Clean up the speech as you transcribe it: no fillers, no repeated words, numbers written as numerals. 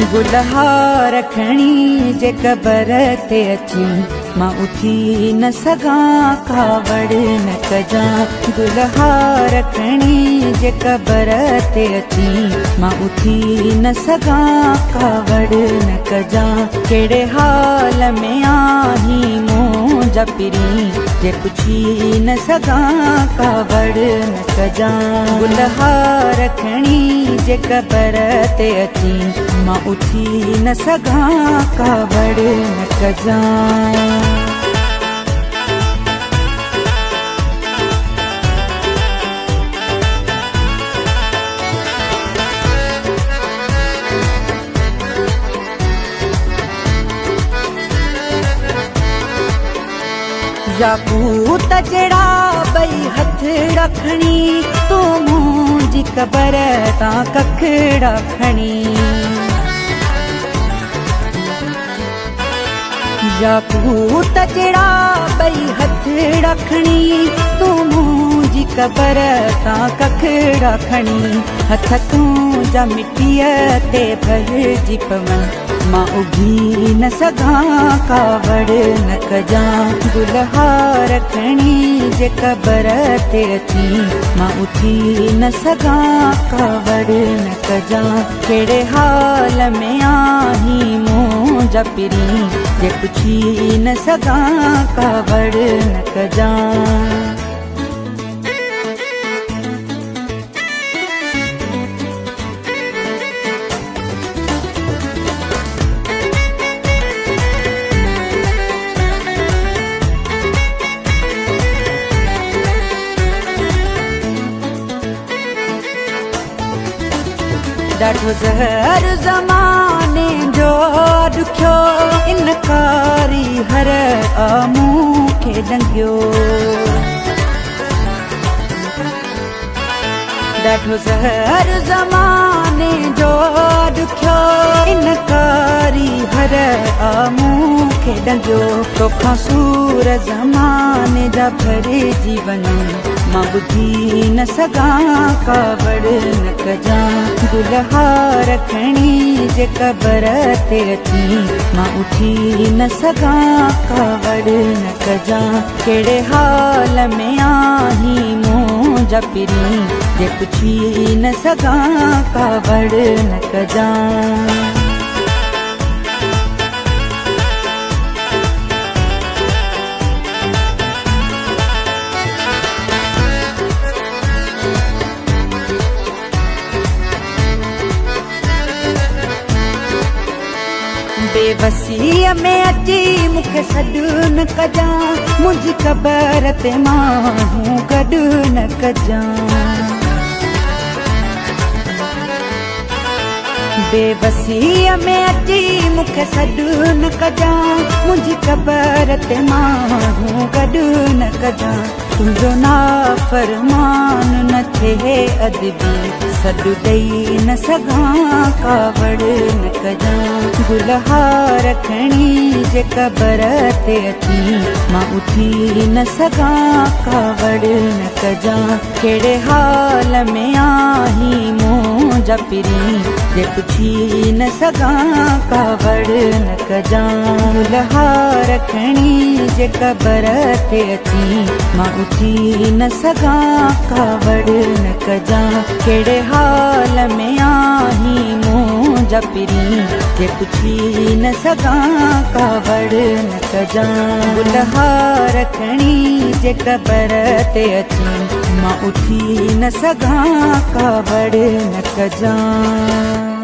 गुलहा रखणी जे कबर ते अची मां उठी न सघां कावड़ न कजां। गुलहा रखणी जे कबर ते अची मां उठी न सघां कावड़ न कजां। कहिड़े हाल में आहीं मुंहिंजा पिरी जे पुछी न सघां कावड़ न कजां। गुलहा रखणी जे कबर ते अची मां उठी न सघां कावड़ न कजां। याकूत जड़ा बई हथ रखनी तू मुंहिंजी कबर तां कख रखनी। याकूत जड़ा बई हथ रखनी तू मुंहिंजी कबर तां कख रखनी। हथ तुंहिंजा मिटीअ ते भरिजी पवनि मां उगी न सघां कावड़ न कजां। गुलहा रखणी जे कबर ते अची मां उठी न सघां कावड़ न कजां। कहिड़े हाल में आहीं मुंहिंजा पिरी जे पुछी न सघां कावड़ न कजां। ॾाढो ज़हर ज़माने जो ॾुखियो इनकारी हर आमूं खे ॾंगियो। ॾाढो ज़हर ज़माने जो ॾुखियो इनकारी हर आमूं खे ॾंगियो। तोखां सूर ज़माने जा भरिजी वञनि मां ॿुधी न सघां कावड़ न कजां। गुलहा रखणी जे कबर ते अची मां उठी न सघां कावड़ न कजां। कहिड़े हाल में आहीं मुंहिंजा पिरी जे पुछी न सघां कावड़ न कजां। बेवसीअ में अची मूंखे सॾु न कजां मुंहिंजी कबर ते माण्हू गॾु न कजां। बेवसीअ में अची मूंखे सॾु न कजां मुंहिंजी कबर ते माण्हू गॾु न कजां। तुंहिंजो नाफ़रमान न थिए अदबी सॾु ॾेई न सघां कावड़ न कजां। गुलहा रखणी जे कबर ते अची मां उठी न सघां कावड़ न कजां। कहिड़े हाल में आहीं मुंहिंजा पिरी जे पुछी न सघां कावड़ न कजां। गुलहा रखणी जे कबर ते अची मां उठी न सघां कावड़ न कजां। कहिड़े हाल में आहीं मुंहिंजा पिरी जे पुछी न सघां कावड़ न कजां। गुलहा रखणी जे कबर ते अची मां उठी न सघां कावड़ न कजां।